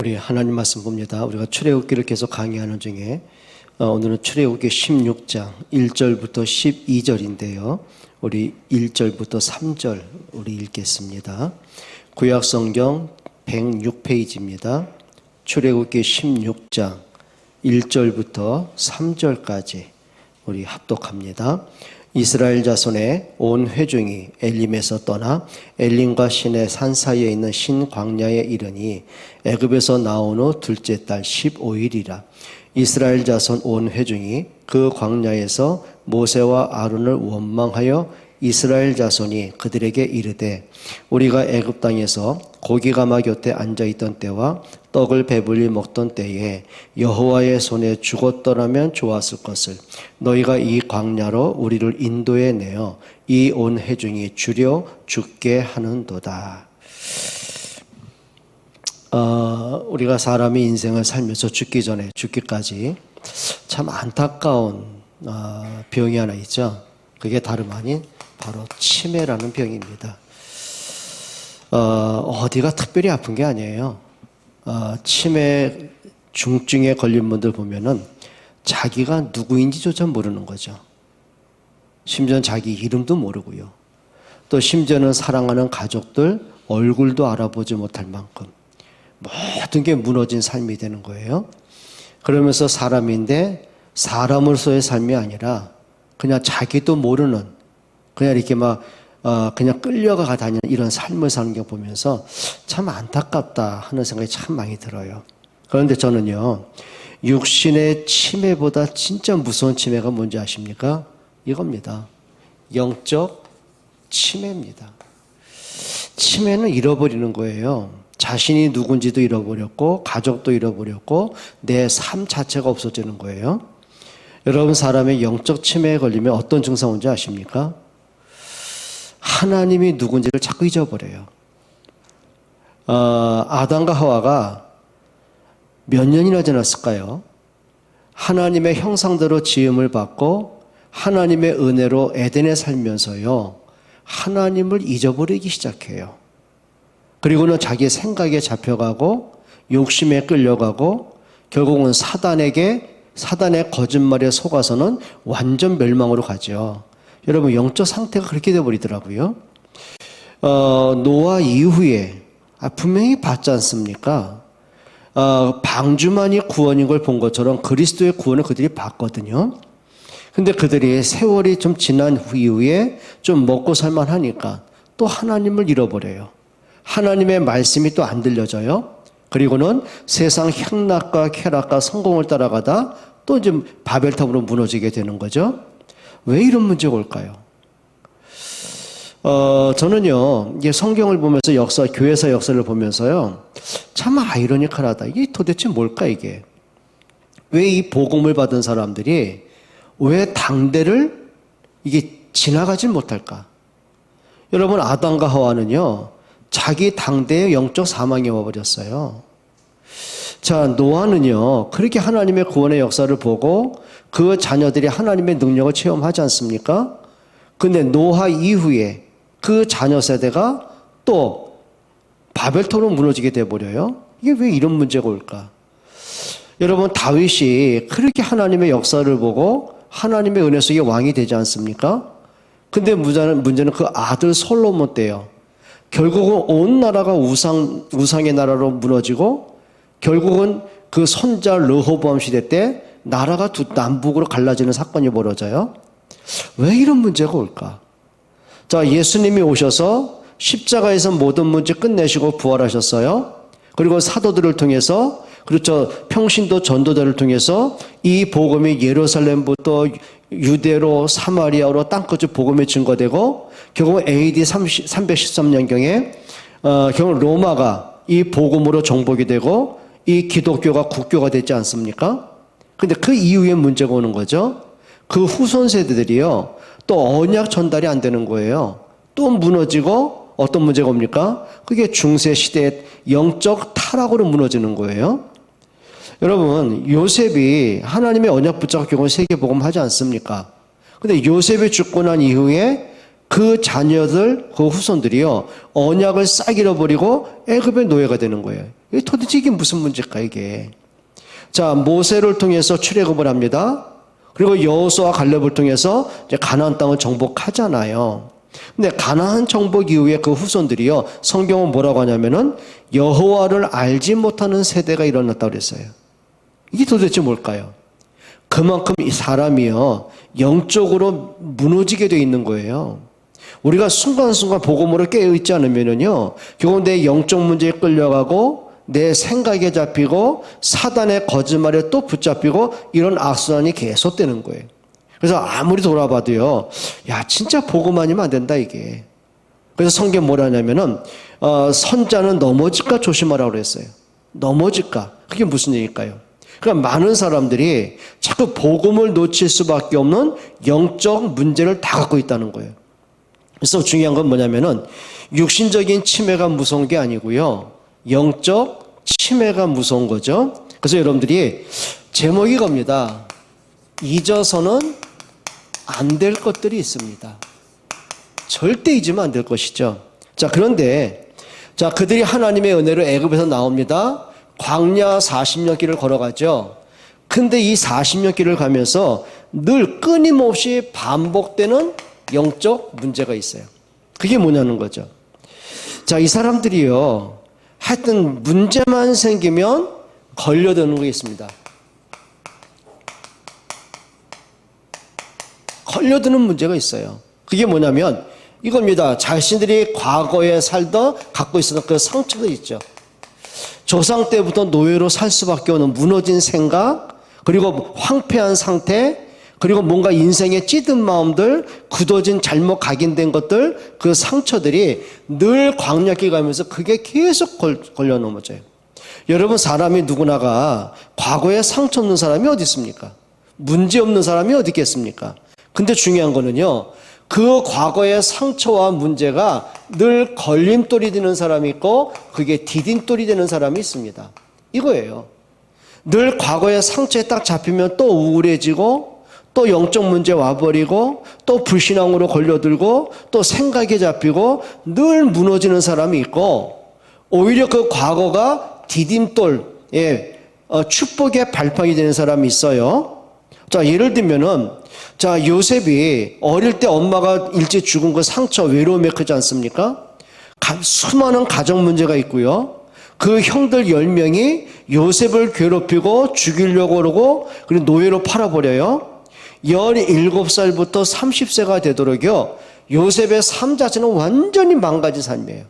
우리 하나님 말씀 봅니다. 우리가 출애굽기를 계속 강의하는 중에 오늘은 출애굽기 16장 1절부터 12절인데요. 우리 1절부터 3절 우리 읽겠습니다. 구약성경 106페이지입니다. 출애굽기 16장 1절부터 3절까지 우리 합독합니다. 이스라엘 자손의 온 회중이 엘림에서 떠나 엘림과 신의 산 사이에 있는 신 광야에 이르니 애굽에서 나온 후 둘째 달 15일이라. 이스라엘 자손 온 회중이 그 광야에서 모세와 아론을 원망하여 이스라엘 자손이 그들에게 이르되 우리가 애굽 땅에서 고기 가마 곁에 앉아있던 때와 떡을 배불리 먹던 때에 여호와의 손에 죽었더라면 좋았을 것을 너희가 이 광야로 우리를 인도해 내어 이 온 회중이 주려 죽게 하는도다. 우리가 사람이 인생을 살면서 죽기 전에 죽기까지 참 안타까운 병이 하나 있죠. 그게 다름 아닌 바로 치매라는 병입니다. 어디가 특별히 아픈 게 아니에요. 치매 중증에 걸린 분들 보면은 자기가 누구인지조차 모르는 거죠. 심지어는 자기 이름도 모르고요. 또 심지어는 사랑하는 가족들 얼굴도 알아보지 못할 만큼 모든 게 무너진 삶이 되는 거예요. 그러면서 사람인데 사람으로서의 삶이 아니라 그냥 자기도 모르는 그냥 이렇게 그냥 끌려가 다니는 이런 삶을 사는 게 보면서 참 안타깝다 하는 생각이 참 많이 들어요. 그런데 저는요, 육신의 치매보다 진짜 무서운 치매가 뭔지 아십니까? 이겁니다. 영적 치매입니다. 치매는 잃어버리는 거예요. 자신이 누군지도 잃어버렸고 가족도 잃어버렸고 내 삶 자체가 없어지는 거예요. 여러분, 사람의 영적 치매에 걸리면 어떤 증상 오는지 아십니까? 하나님이 누군지를 자꾸 잊어버려요. 아담과 하와가 몇 년이나 지났을까요? 하나님의 형상대로 지음을 받고 하나님의 은혜로 에덴에 살면서요, 하나님을 잊어버리기 시작해요. 그리고는 자기 생각에 잡혀가고 욕심에 끌려가고 결국은 사단의 거짓말에 속아서는 완전 멸망으로 가죠. 여러분, 영적 상태가 그렇게 되어버리더라고요. 노아 이후에 분명히 봤지 않습니까? 방주만이 구원인 걸 본 것처럼 그리스도의 구원을 그들이 봤거든요. 근데 그들이 세월이 좀 지난 이후에 좀 먹고 살만하니까 또 하나님을 잃어버려요. 하나님의 말씀이 또 안 들려져요. 그리고는 세상 향락과 쾌락과 성공을 따라가다 또 이제 바벨탑으로 무너지게 되는 거죠. 왜 이런 문제가 올까요? 저는요, 이게 성경을 보면서 교회사 역사를 보면서요, 참 아이러니컬하다. 이게 도대체 뭘까, 이게? 왜 이 복음을 받은 사람들이 왜 당대를 이게 지나가지 못할까? 여러분, 아담과 하와는요, 자기 당대의 영적 사망이 와버렸어요. 자, 노아는요, 그렇게 하나님의 구원의 역사를 보고 그 자녀들이 하나님의 능력을 체험하지 않습니까? 근데 노아 이후에 그 자녀 세대가 또 바벨탑으로 무너지게 돼버려요. 이게 왜 이런 문제가 올까? 여러분, 다윗이 그렇게 하나님의 역사를 보고 하나님의 은혜 속에 왕이 되지 않습니까? 근데 문제는 그 아들 솔로몬 때요. 결국은 온 나라가 우상의 나라로 무너지고 결국은 그 손자 르호보암 시대 때 나라가 남북으로 갈라지는 사건이 벌어져요. 왜 이런 문제가 올까? 자, 예수님이 오셔서 십자가에서 모든 문제 끝내시고 부활하셨어요. 그리고 사도들을 통해서, 그렇죠, 평신도 전도자를 통해서 이 복음이 예루살렘부터 유대로 사마리아로 땅끝이 복음이 증거되고 결국 AD 313년경에 결국 로마가 이 복음으로 정복이 되고 이 기독교가 국교가 됐지 않습니까? 근데 그 이후에 문제가 오는 거죠. 그 후손 세대들이요, 또 언약 전달이 안 되는 거예요. 또 무너지고 어떤 문제가 옵니까? 그게 중세 시대의 영적 타락으로 무너지는 거예요. 여러분, 요셉이 하나님의 언약 붙잡고 결국 세계복음 하지 않습니까? 근데 요셉이 죽고 난 이후에 그 자녀들, 그 후손들이요, 언약을 싹 잃어버리고 애굽의 노예가 되는 거예요. 도대체 이게 무슨 문제일까, 이게. 자, 모세를 통해서 출애굽을 합니다. 그리고 여호수아와 갈렙을 통해서 이제 가나안 땅을 정복하잖아요. 근데 가나안 정복 이후에 그 후손들이요, 성경은 뭐라고 하냐면은 여호와를 알지 못하는 세대가 일어났다고 그랬어요. 이게 도대체 뭘까요? 그만큼 이 사람이요, 영적으로 무너지게 돼 있는 거예요. 우리가 순간순간 복음으로 깨어있지 않으면요, 결국 내 영적 문제에 끌려가고 내 생각에 잡히고 사단의 거짓말에 또 붙잡히고 이런 악순환이 계속되는 거예요. 그래서 아무리 돌아봐도요, 야, 진짜 복음 아니면 안 된다, 이게. 그래서 성경 뭐라 하냐면은, 선자는 넘어질까 조심하라고 그랬어요. 넘어질까. 그게 무슨 얘기일까요? 그러니까 많은 사람들이 자꾸 복음을 놓칠 수밖에 없는 영적 문제를 다 갖고 있다는 거예요. 그래서 중요한 건 뭐냐면은 육신적인 치매가 무서운 게 아니고요, 영적 치매가 무서운 거죠. 그래서 여러분들이 제목이 겁니다. 잊어서는 안 될 것들이 있습니다. 절대 잊으면 안 될 것이죠. 자, 그런데 자, 그들이 하나님의 은혜로 애굽에서 나옵니다. 광야 40년 길을 걸어가죠. 근데 이 40년 길을 가면서 늘 끊임없이 반복되는 영적 문제가 있어요. 그게 뭐냐는 거죠. 자, 이 사람들이요, 하여튼 문제만 생기면 걸려드는 게 있습니다. 걸려드는 문제가 있어요. 그게 뭐냐면 이겁니다. 자신들이 과거에 살던 갖고 있었던 그 상처들 있죠. 조상 때부터 노예로 살 수밖에 없는 무너진 생각, 그리고 황폐한 상태, 그리고 뭔가 인생에 찌든 마음들, 굳어진 잘못 각인된 것들, 그 상처들이 늘 광야길 가면서 그게 계속 걸려 넘어져요. 여러분, 사람이 누구나가 과거에 상처 없는 사람이 어디 있습니까? 문제 없는 사람이 어디 있겠습니까? 근데 중요한 거는요, 그 과거의 상처와 문제가 늘 걸림돌이 되는 사람이 있고 그게 디딤돌이 되는 사람이 있습니다. 이거예요. 늘 과거의 상처에 딱 잡히면 또 우울해지고 또 영적 문제 와버리고 또 불신앙으로 걸려들고 또 생각에 잡히고 늘 무너지는 사람이 있고, 오히려 그 과거가 디딤돌, 축복의 발판이 되는 사람이 있어요. 자, 예를 들면은, 자, 요셉이 어릴 때 엄마가 일찍 죽은 그 상처, 외로움이 크지 않습니까? 수많은 가정 문제가 있고요. 그 형들 10명이 요셉을 괴롭히고 죽이려고 그러고, 그리고 노예로 팔아버려요. 17살부터 30세가 되도록요, 요셉의 삶 자체는 완전히 망가진 삶이에요.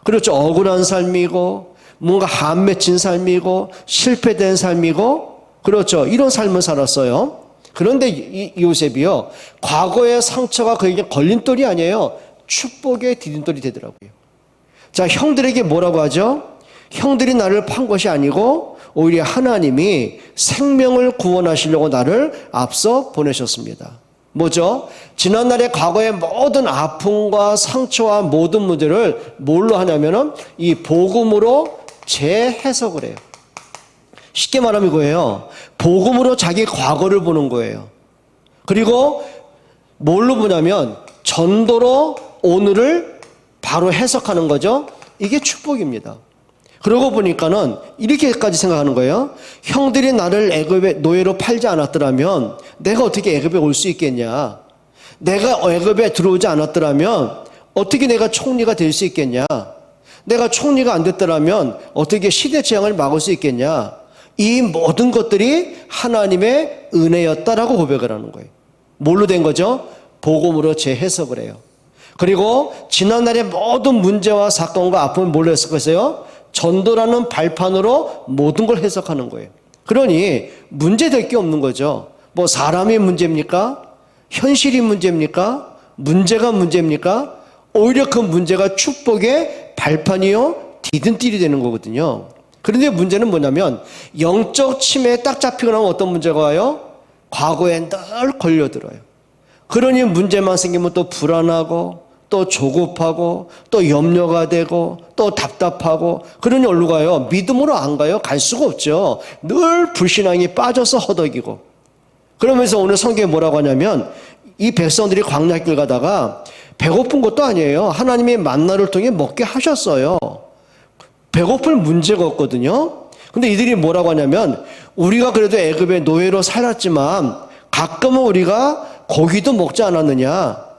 그렇죠. 억울한 삶이고, 뭔가 한 맺힌 삶이고, 실패된 삶이고, 그렇죠. 이런 삶을 살았어요. 그런데 이 요셉이요, 과거의 상처가 그에게 걸림돌이 아니에요. 축복의 디딤돌이 되더라고요. 자, 형들에게 뭐라고 하죠? 형들이 나를 판 것이 아니고 오히려 하나님이 생명을 구원하시려고 나를 앞서 보내셨습니다. 뭐죠? 지난날의 과거의 모든 아픔과 상처와 모든 문제를 뭘로 하냐면은 이 복음으로 재해석을 해요. 쉽게 말하면 이거예요. 복음으로 자기 과거를 보는 거예요. 그리고 뭘로 보냐면 전도로 오늘을 바로 해석하는 거죠. 이게 축복입니다. 그러고 보니까는 이렇게까지 생각하는 거예요. 형들이 나를 애굽의 노예로 팔지 않았더라면 내가 어떻게 애굽에 올 수 있겠냐. 내가 애굽에 들어오지 않았더라면 어떻게 내가 총리가 될 수 있겠냐. 내가 총리가 안 됐더라면 어떻게 시대 재앙을 막을 수 있겠냐. 이 모든 것들이 하나님의 은혜였다라고 고백을 하는 거예요. 뭘로 된 거죠? 복음으로 재해석을 해요. 그리고 지난날의 모든 문제와 사건과 아픔을 뭘로 해석했어요? 전도라는 발판으로 모든 걸 해석하는 거예요. 그러니 문제될 게 없는 거죠. 뭐 사람이 문제입니까? 현실이 문제입니까? 문제가 문제입니까? 오히려 그 문제가 축복의 발판이요, 디딤돌이 되는 거거든요. 그런데 문제는 뭐냐면 영적 침해에 딱 잡히고 나면 어떤 문제가 와요? 과거에 늘 걸려들어요. 그러니 문제만 생기면 또 불안하고 또 조급하고 또 염려가 되고 또 답답하고, 그러니 어디로 가요? 믿음으로 안 가요? 갈 수가 없죠. 늘 불신앙이 빠져서 허덕이고. 그러면서 오늘 성경에 뭐라고 하냐면 이 백성들이 광야길 가다가 배고픈 것도 아니에요. 하나님이 만나를 통해 먹게 하셨어요. 배고플 문제가 없거든요. 근데 이들이 뭐라고 하냐면 우리가 그래도 애굽의 노예로 살았지만 가끔은 우리가 고기도 먹지 않았느냐?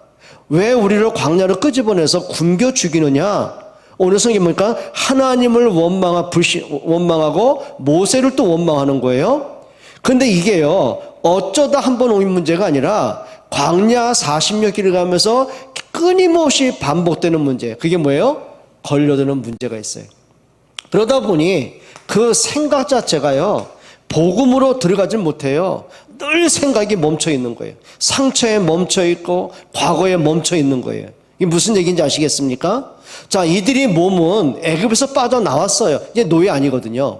왜 우리를 광야로 끄집어내서 굶겨 죽이느냐? 오늘 성경 보니까 하나님을 원망하고 모세를 또 원망하는 거예요. 근데 이게요, 어쩌다 한 번 온 문제가 아니라 광야 40여 길을 가면서 끊임없이 반복되는 문제. 그게 뭐예요? 걸려드는 문제가 있어요. 그러다 보니 그 생각 자체가요, 복음으로 들어가질 못해요. 늘 생각이 멈춰 있는 거예요. 상처에 멈춰 있고 과거에 멈춰 있는 거예요. 이게 무슨 얘기인지 아시겠습니까? 자, 이들이 몸은 애굽에서 빠져나왔어요. 이제 노예 아니거든요.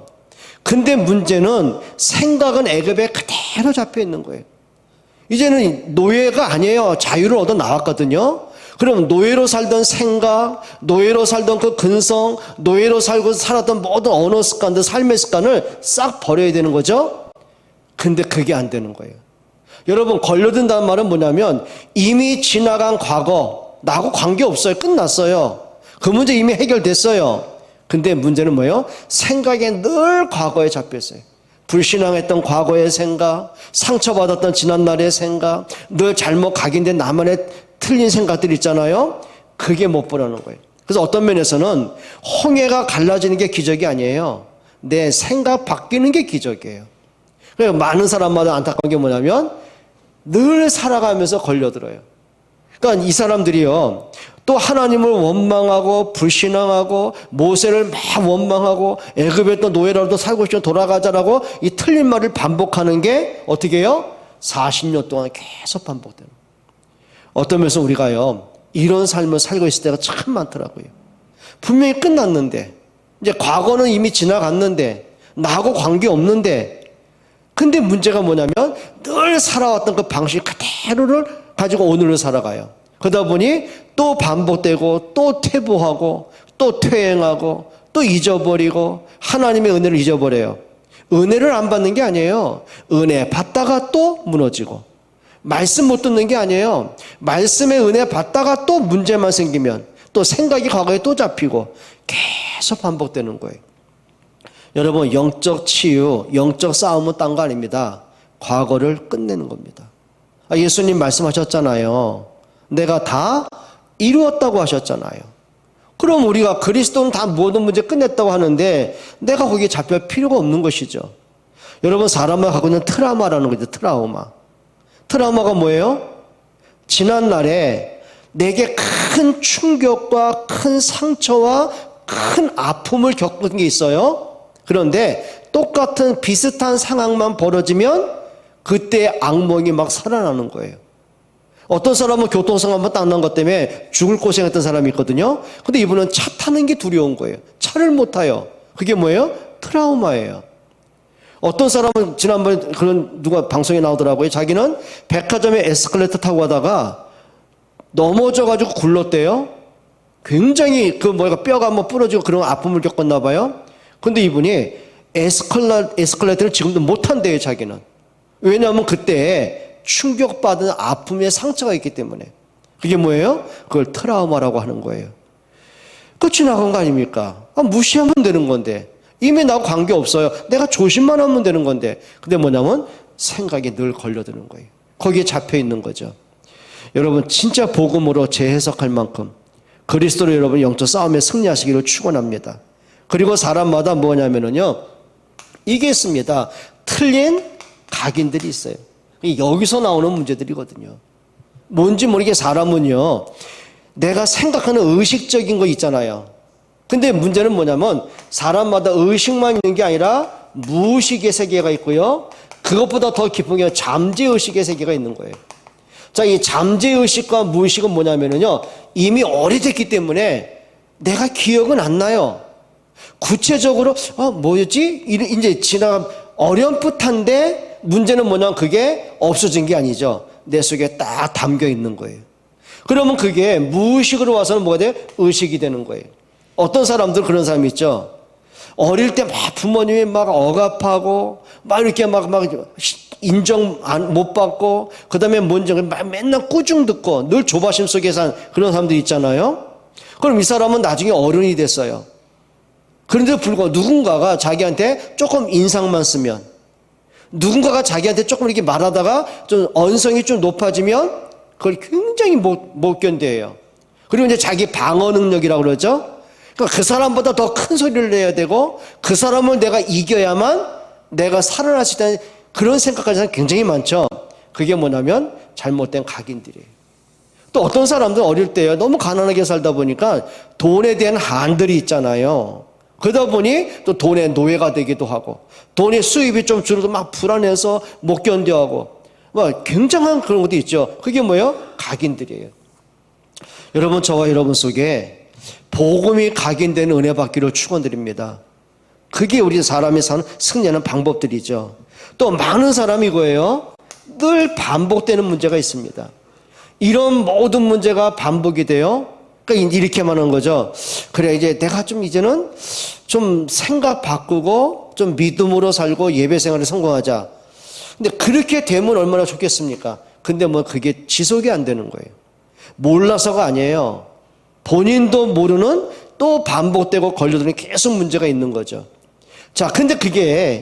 근데 문제는 생각은 애굽에 그대로 잡혀 있는 거예요. 이제는 노예가 아니에요. 자유를 얻어 나왔거든요. 그럼 노예로 살던 생각, 노예로 살던 그 근성, 노예로 살고 살았던 모든 언어 습관들, 삶의 습관을 싹 버려야 되는 거죠. 근데 그게 안 되는 거예요. 여러분, 걸려든다는 말은 뭐냐면 이미 지나간 과거, 나하고 관계없어요. 끝났어요. 그 문제 이미 해결됐어요. 근데 문제는 뭐예요? 생각에 늘 과거에 잡혔어요. 불신앙했던 과거의 생각, 상처받았던 지난날의 생각, 늘 잘못 각인된 나만의 틀린 생각들 있잖아요. 그게 못 보라는 거예요. 그래서 어떤 면에서는 홍해가 갈라지는 게 기적이 아니에요. 내 생각 바뀌는 게 기적이에요. 그래서 많은 사람마다 안타까운 게 뭐냐면 늘 살아가면서 걸려들어요. 그러니까 이 사람들이요, 또 하나님을 원망하고 불신앙하고 모세를 막 원망하고 애굽에 또 노예라도 살고 싶으면 돌아가자라고 이 틀린 말을 반복하는 게 어떻게 해요? 40년 동안 계속 반복되는 거예요. 어떤 면에서 우리가요, 이런 삶을 살고 있을 때가 참 많더라고요. 분명히 끝났는데, 이제 과거는 이미 지나갔는데, 나하고 관계없는데, 근데 문제가 뭐냐면 늘 살아왔던 그 방식 그대로를 가지고 오늘을 살아가요. 그러다 보니 또 반복되고 또 퇴보하고 또 퇴행하고 또 잊어버리고 하나님의 은혜를 잊어버려요. 은혜를 안 받는 게 아니에요. 은혜 받다가 또 무너지고, 말씀 못 듣는 게 아니에요. 말씀의 은혜 받다가 또 문제만 생기면 또 생각이 과거에 또 잡히고 계속 반복되는 거예요. 여러분, 영적 치유, 영적 싸움은 딴 거 아닙니다. 과거를 끝내는 겁니다. 예수님 말씀하셨잖아요. 내가 다 이루었다고 하셨잖아요. 그럼 우리가 그리스도는 다 모든 문제 끝냈다고 하는데 내가 거기에 잡힐 필요가 없는 것이죠. 여러분, 사람마다 갖고 있는 트라우마라는 거죠. 트라우마가 뭐예요? 지난날에 내게 큰 충격과 큰 상처와 큰 아픔을 겪은 게 있어요. 그런데 똑같은 비슷한 상황만 벌어지면 그때 악몽이 막 살아나는 거예요. 어떤 사람은 교통사고 한번 딱 난 것 때문에 죽을 고생했던 사람이 있거든요. 근데 이분은 차 타는 게 두려운 거예요. 차를 못 타요. 그게 뭐예요? 트라우마예요. 어떤 사람은 지난번에 그런 누가 방송에 나오더라고요. 자기는 백화점에 에스컬레이터 타고 가다가 넘어져가지고 굴렀대요. 굉장히 뼈가 한번 부러지고 그런 아픔을 겪었나 봐요. 근데 이분이 에스컬레이터를 지금도 못 탄대요, 자기는. 왜냐하면 그때 충격받은 아픔의 상처가 있기 때문에. 그게 뭐예요? 그걸 트라우마라고 하는 거예요. 끝이 나간 거 아닙니까? 무시하면 되는 건데. 이미 나하고 관계없어요. 내가 조심만 하면 되는 건데. 근데 뭐냐면 생각이 늘 걸려드는 거예요. 거기에 잡혀 있는 거죠. 여러분, 진짜 복음으로 재해석할 만큼 그리스도로 여러분 영적 싸움에 승리하시기를 축원합니다. 그리고 사람마다 뭐냐면은요, 이게 있습니다. 틀린 각인들이 있어요. 여기서 나오는 문제들이거든요. 뭔지 모르게 사람은요, 내가 생각하는 의식적인 거 있잖아요. 근데 문제는 뭐냐면 사람마다 의식만 있는 게 아니라 무의식의 세계가 있고요, 그것보다 더 깊은 게 잠재의식의 세계가 있는 거예요. 자, 이 잠재의식과 무의식은 뭐냐면요, 이미 오래됐기 때문에 내가 기억은 안 나요. 구체적으로 뭐였지? 이제 지나가 어렴풋한데 문제는 뭐냐면 그게 없어진 게 아니죠. 내 속에 딱 담겨 있는 거예요. 그러면 그게 무의식으로 와서는 뭐가 돼요? 의식이 되는 거예요. 어떤 사람들 그런 사람이 있죠. 어릴 때 막 부모님이 막 억압하고 막 이렇게 막 인정 못 받고 그다음에 뭔지 맨날 꾸중 듣고 늘 조바심 속에 산 그런 사람들 있잖아요. 그럼 이 사람은 나중에 어른이 됐어요. 그런데 불구하고 누군가가 자기한테 조금 인상만 쓰면, 누군가가 자기한테 조금 이렇게 말하다가 좀 언성이 좀 높아지면 그걸 굉장히 못 견뎌요. 그리고 이제 자기 방어 능력이라고 그러죠. 그러니까 그 사람보다 더 큰 소리를 내야 되고 그 사람을 내가 이겨야만 내가 살아날 수 있다는 그런 생각까지 굉장히 많죠. 그게 뭐냐면 잘못된 각인들이에요. 또 어떤 사람들은 어릴 때요, 너무 가난하게 살다 보니까 돈에 대한 한들이 있잖아요. 그러다 보니 또 돈의 노예가 되기도 하고 돈의 수입이 좀 줄어도 막 불안해서 못 견뎌하고 막 굉장한 그런 것도 있죠. 그게 뭐예요? 각인들이에요. 여러분, 저와 여러분 속에 복음이 각인되는 은혜 받기를 축원드립니다. 그게 우리 사람이 사는 승리하는 방법들이죠. 또 많은 사람이 이거예요. 늘 반복되는 문제가 있습니다. 이런 모든 문제가 반복이 돼요. 그러니까 이렇게 말하는 거죠. 그래, 이제 내가 좀 이제는 좀 생각 바꾸고 좀 믿음으로 살고 예배 생활에 성공하자. 근데 그렇게 되면 얼마나 좋겠습니까? 근데 뭐 그게 지속이 안 되는 거예요. 몰라서가 아니에요. 본인도 모르는 또 반복되고 걸려드는 계속 문제가 있는 거죠. 자, 근데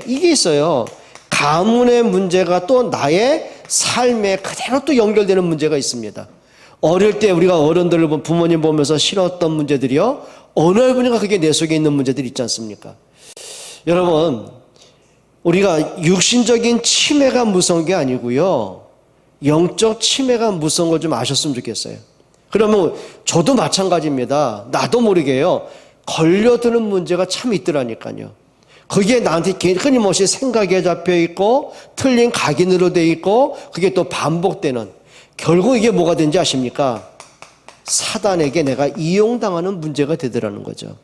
이게 있어요. 가문의 문제가 또 나의 삶에 그대로 또 연결되는 문제가 있습니다. 어릴 때 우리가 어른들을 부모님 보면서 싫었던 문제들이요, 어느 날 보니까 그게 내 속에 있는 문제들이 있지 않습니까? 여러분, 우리가 육신적인 치매가 무서운 게 아니고요, 영적 치매가 무서운 걸 좀 아셨으면 좋겠어요. 그러면 저도 마찬가지입니다. 나도 모르게요, 걸려드는 문제가 참 있더라니까요. 그게 나한테 끊임없이 생각에 잡혀 있고 틀린 각인으로 돼 있고 그게 또 반복되는, 결국 이게 뭐가 되는지 아십니까? 사단에게 내가 이용당하는 문제가 되더라는 거죠.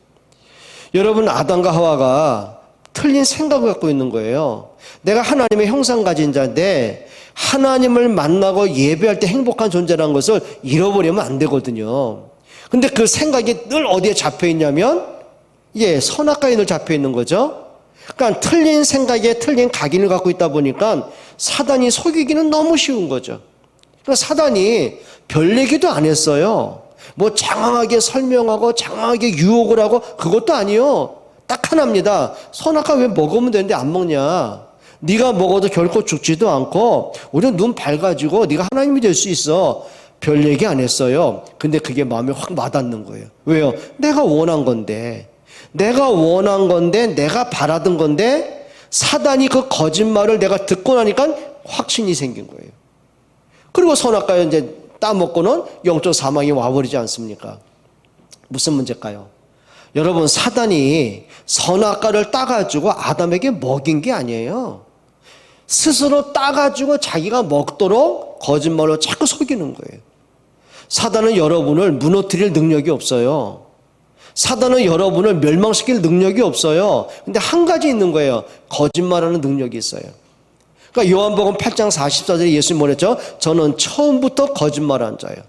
여러분, 아담과 하와가 틀린 생각을 갖고 있는 거예요. 내가 하나님의 형상 가진 자인데 하나님을 만나고 예배할 때 행복한 존재라는 것을 잃어버리면 안 되거든요. 근데 그 생각이 늘 어디에 잡혀 있냐면 선악과에 늘 잡혀 있는 거죠. 그러니까 틀린 생각에 틀린 각인을 갖고 있다 보니까 사단이 속이기는 너무 쉬운 거죠. 그러니까 사단이 별 얘기도 안 했어요. 뭐 장황하게 설명하고 장황하게 유혹을 하고 그것도 아니요. 딱 하나입니다. 선악과 왜 먹으면 되는데 안 먹냐? 네가 먹어도 결코 죽지도 않고 우리는 눈 밝아지고 네가 하나님이 될 수 있어. 별 얘기 안 했어요. 근데 그게 마음에 확 와닿는 거예요. 왜요? 내가 원한 건데, 내가 바라던 건데 사단이 그 거짓말을 내가 듣고 나니까 확신이 생긴 거예요. 그리고 선악과에 이제 따먹고는 영적 사망이 와버리지 않습니까? 무슨 문제일까요? 여러분, 사단이 선악과를 따가지고 아담에게 먹인 게 아니에요. 스스로 따가지고 자기가 먹도록 거짓말로 자꾸 속이는 거예요. 사단은 여러분을 무너뜨릴 능력이 없어요. 사단은 여러분을 멸망시킬 능력이 없어요. 근데 한 가지 있는 거예요. 거짓말하는 능력이 있어요. 그러니까 요한복음 8장 44절에 예수님이 뭐랬죠? 저는 처음부터 거짓말한 자예요.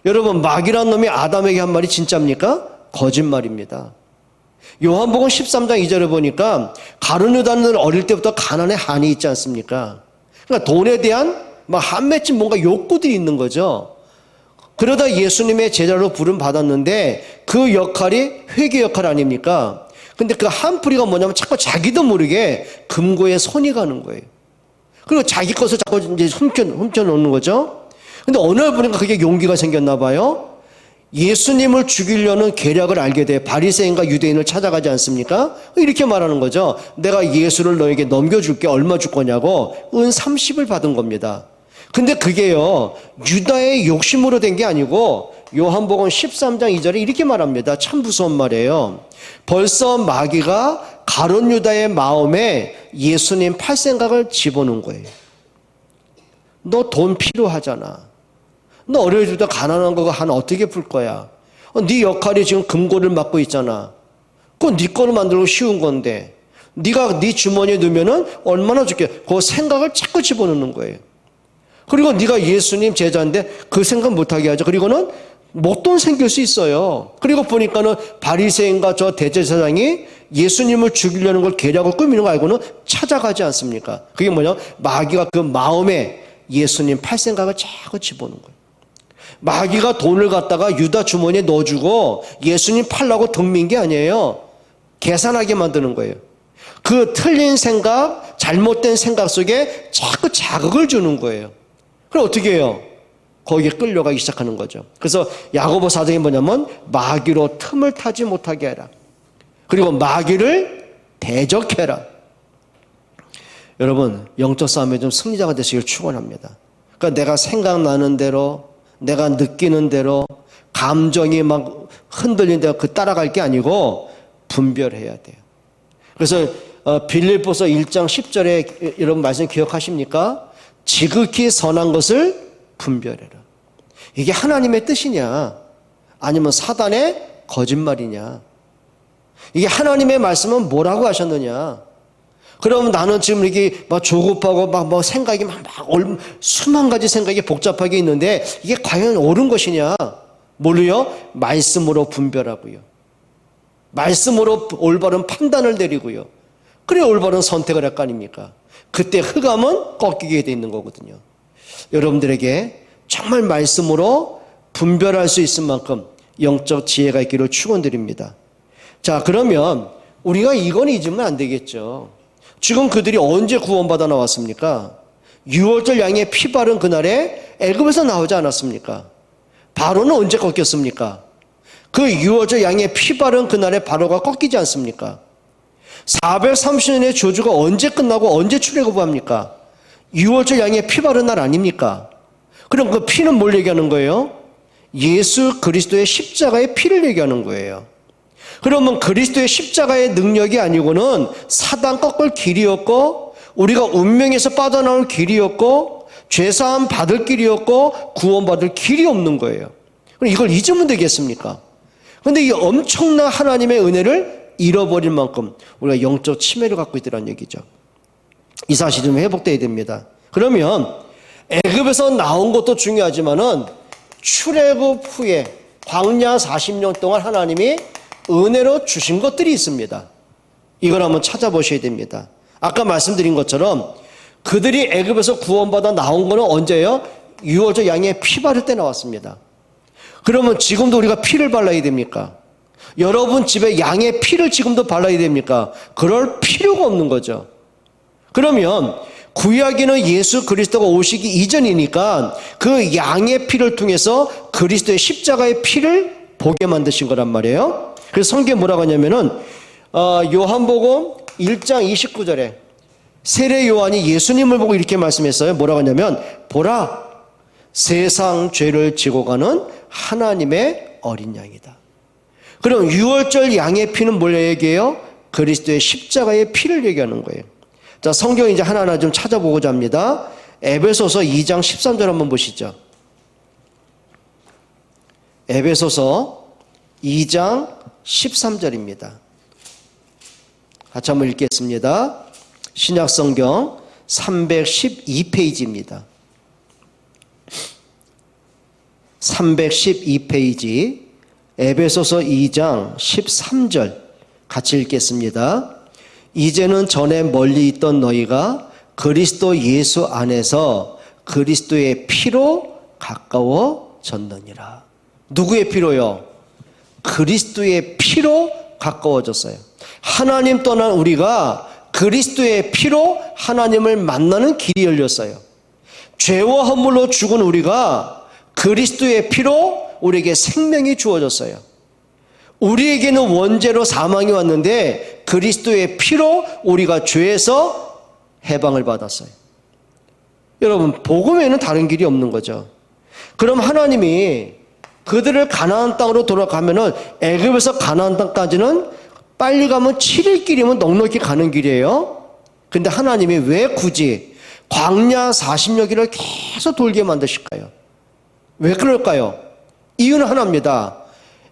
여러분, 마귀란 놈이 아담에게 한 말이 진짜입니까? 거짓말입니다. 요한복음 13장 2절에 보니까 가룟 유다는 어릴 때부터 가난의 한이 있지 않습니까? 그러니까 돈에 대한 한 맺힌 뭔가 욕구들이 있는 거죠. 그러다 예수님의 제자로 부름 받았는데 그 역할이 회개 역할 아닙니까? 근데 그 한풀이가 뭐냐면 자꾸 자기도 모르게 금고에 손이 가는 거예요. 그리고 자기 것을 자꾸 이제 훔쳐 놓는 거죠. 근데 어느 날 보니까 그게 용기가 생겼나 봐요. 예수님을 죽이려는 계략을 알게 돼 바리새인과 유대인을 찾아가지 않습니까? 이렇게 말하는 거죠. 내가 예수를 너에게 넘겨줄게. 얼마 줄 거냐고 은 30을 받은 겁니다. 근데 그게요, 유다의 욕심으로 된 게 아니고 요한복음 13장 2절에 이렇게 말합니다. 참 무서운 말이에요. 벌써 마귀가 가룟 유다의 마음에 예수님 팔 생각을 집어넣은 거예요. 너 돈 필요하잖아. 너 어릴 때부터 가난한 거 하나 어떻게 풀 거야? 네 역할이 지금 금고를 맡고 있잖아. 그건 네 거를 만들고 쉬운 건데 네가 네 주머니에 넣으면은 얼마나 좋게. 그 생각을 자꾸 집어넣는 거예요. 그리고 네가 예수님 제자인데 그 생각 못하게 하죠. 그리고는 목돈 생길 수 있어요. 그리고 보니까는 바리새인과 저 대제사장이 예수님을 죽이려는 걸 계략을 꾸미는 거 알고는 찾아가지 않습니까? 그게 뭐냐? 마귀가 그 마음에 예수님 팔 생각을 자꾸 집어넣는 거예요. 마귀가 돈을 갖다가 유다 주머니에 넣어주고 예수님 팔라고 덤빈 게 아니에요. 계산하게 만드는 거예요. 그 틀린 생각, 잘못된 생각 속에 자꾸 자극을 주는 거예요. 그럼 어떻게 해요? 거기에 끌려가기 시작하는 거죠. 그래서 야고보 4장이 뭐냐면 마귀로 틈을 타지 못하게 해라. 그리고 마귀를 대적해라. 여러분, 영적 싸움에 좀 승리자가 되시길 축원합니다. 그러니까 내가 생각나는 대로, 내가 느끼는 대로, 감정이 막 흔들린 대로 그 따라갈 게 아니고 분별해야 돼요. 그래서 빌립보서 1장 10절에 여러분 말씀 기억하십니까? 지극히 선한 것을 분별해라. 이게 하나님의 뜻이냐 아니면 사단의 거짓말이냐. 이게 하나님의 말씀은 뭐라고 하셨느냐. 그럼 나는 지금 이렇게 막 조급하고 막 생각이 막 수만 가지 생각이 복잡하게 있는데 이게 과연 옳은 것이냐. 뭘로요? 말씀으로 분별하고요. 말씀으로 올바른 판단을 내리고요. 그래 올바른 선택을 할 거 아닙니까? 그때 흑암은 꺾이게 돼 있는 거거든요. 여러분들에게 정말 말씀으로 분별할 수 있을 만큼 영적 지혜가 있기를 축원드립니다. 자, 그러면 우리가 이건 잊으면 안 되겠죠. 지금 그들이 언제 구원받아 나왔습니까? 6월절 양의 피 바른 그날에 애굽에서 나오지 않았습니까? 바로는 언제 꺾였습니까? 그 6월절 양의 피 바른 그날에 바로가 꺾이지 않습니까? 430년의 저주가 언제 끝나고 언제 출애굽합니까? 6월절 양의 피 바른 날 아닙니까? 그럼 그 피는 뭘 얘기하는 거예요? 예수 그리스도의 십자가의 피를 얘기하는 거예요. 그러면 그리스도의 십자가의 능력이 아니고는 사단 꺾을 길이 없고 우리가 운명에서 빠져나올 길이 없고 죄사함 받을 길이 없고 구원받을 길이 없는 거예요. 그럼 이걸 잊으면 되겠습니까? 그런데 이 엄청난 하나님의 은혜를 잃어버릴 만큼 우리가 영적 치매를 갖고 있다는 얘기죠. 이 사실이 좀 회복돼야 됩니다. 그러면 애굽에서 나온 것도 중요하지만은 출애굽 후에 광야 40년 동안 하나님이 은혜로 주신 것들이 있습니다. 이걸 한번 찾아보셔야 됩니다. 아까 말씀드린 것처럼 그들이 애굽에서 구원받아 나온 거는 언제예요? 6월절 양의 피 바를 때 나왔습니다. 그러면 지금도 우리가 피를 발라야 됩니까? 여러분 집에 양의 피를 지금도 발라야 됩니까? 그럴 필요가 없는 거죠. 그러면 구약에는 예수 그리스도가 오시기 이전이니까 그 양의 피를 통해서 그리스도의 십자가의 피를 보게 만드신 거란 말이에요. 그래서 성경에 뭐라고 하냐면은 요한복음 1장 29절에 세례 요한이 예수님을 보고 이렇게 말씀했어요. 뭐라고 하냐면 보라 세상 죄를 지고 가는 하나님의 어린 양이다. 그럼 6월절 양의 피는 뭘 얘기해요? 그리스도의 십자가의 피를 얘기하는 거예요. 자, 성경 이제 하나하나 좀 찾아보고자 합니다. 에베소서 2장 13절 한번 보시죠. 에베소서 2장 13절입니다. 같이 한번 읽겠습니다. 신약성경 312페이지입니다. 312페이지 에베소서 2장 13절 같이 읽겠습니다. 이제는 전에 멀리 있던 너희가 그리스도 예수 안에서 그리스도의 피로 가까워졌느니라. 누구의 피로요? 그리스도의 피로 가까워졌어요. 하나님 떠난 우리가 그리스도의 피로 하나님을 만나는 길이 열렸어요. 죄와 허물로 죽은 우리가 그리스도의 피로 우리에게 생명이 주어졌어요. 우리에게는 원죄로 사망이 왔는데 그리스도의 피로 우리가 죄에서 해방을 받았어요. 여러분, 복음에는 다른 길이 없는 거죠. 그럼 하나님이 그들을 가나안 땅으로 돌아가면은 애굽에서 가나안 땅까지는 빨리 가면 7일 길이면 넉넉히 가는 길이에요. 근데 하나님이 왜 굳이 광야 40여기를 계속 돌게 만드실까요? 왜 그럴까요? 이유는 하나입니다.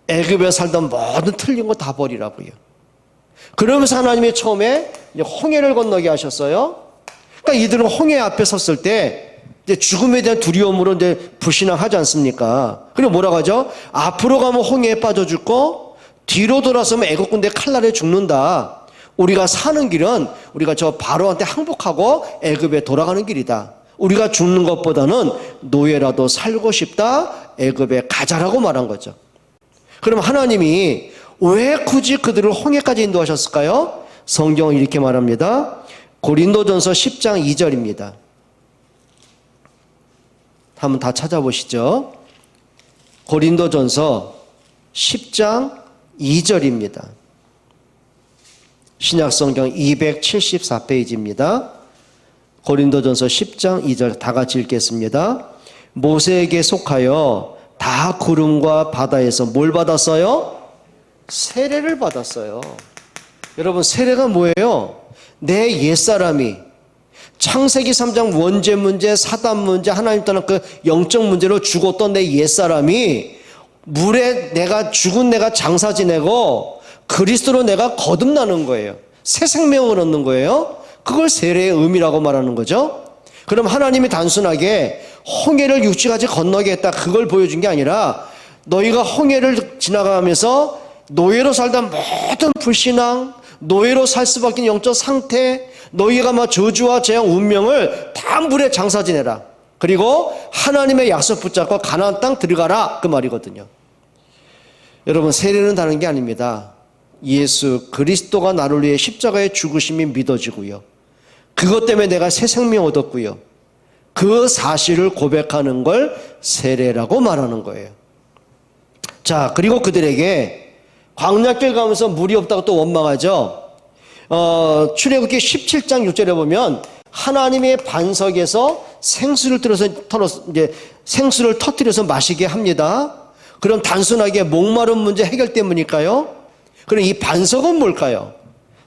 애굽에 살던 모든 틀린 거 다 버리라고요. 그러면서 하나님이 처음에 홍해를 건너게 하셨어요. 그러니까 이들은 홍해 앞에 섰을 때 이제 죽음에 대한 두려움으로 이제 불신앙하지 않습니까? 그리고 뭐라고 하죠? 앞으로 가면 홍해에 빠져 죽고 뒤로 돌아서면 애국 군대 칼날에 죽는다. 우리가 사는 길은 우리가 저 바로한테 항복하고 애굽에 돌아가는 길이다. 우리가 죽는 것보다는 노예라도 살고 싶다. 애굽에 가자라고 말한 거죠. 그럼 하나님이 왜 굳이 그들을 홍해까지 인도하셨을까요? 성경은 이렇게 말합니다. 고린도전서 10장 2절입니다. 한번 다 찾아보시죠. 고린도전서 10장 2절입니다. 신약성경 274페이지입니다. 고린도전서 10장 2절 다 같이 읽겠습니다. 모세에게 속하여 다 구름과 바다에서 뭘 받았어요? 세례를 받았어요. 여러분, 세례가 뭐예요? 내 옛사람이 창세기 3장 원죄 문제, 사단 문제, 하나님 떠난 그 영적 문제로 죽었던 내 옛사람이 물에 죽은 내가 장사 지내고 그리스도로 내가 거듭나는 거예요. 새 생명을 얻는 거예요. 그걸 세례의 의미라고 말하는 거죠. 그럼 하나님이 단순하게 홍해를 육지까지 건너게 했다, 그걸 보여준 게 아니라 너희가 홍해를 지나가면서 노예로 살던 모든 불신앙, 노예로 살 수밖에 영적 상태, 너희가 막 저주와 재앙, 운명을 다 물에 장사 지내라. 그리고 하나님의 약속 붙잡고 가나안 땅 들어가라, 그 말이거든요. 여러분, 세례는 다른 게 아닙니다. 예수 그리스도가 나를 위해 십자가에 죽으심이 믿어지고요, 그것 때문에 내가 새 생명 얻었고요, 그 사실을 고백하는 걸 세례라고 말하는 거예요. 자, 그리고 그들에게 광야길 가면서 물이 없다고 또 원망하죠. 출애굽기 17장 6절에 보면 하나님의 반석에서 생수를 터뜨려서 마시게 합니다. 그럼 단순하게 목마른 문제 해결되니까요. 그럼 이 반석은 뭘까요?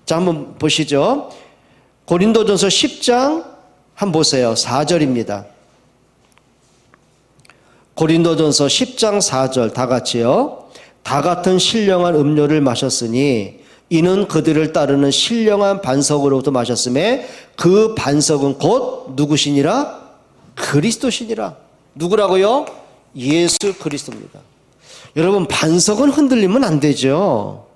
자, 한번 보시죠. 고린도전서 10장 한번 보세요. 4절입니다. 고린도전서 10장 4절 다 같이요. 다 같은 신령한 음료를 마셨으니 이는 그들을 따르는 신령한 반석으로부터 마셨음에 그 반석은 곧 누구시니라? 그리스도시니라. 누구라고요? 예수 그리스도입니다. 여러분, 반석은 흔들리면 안 되죠.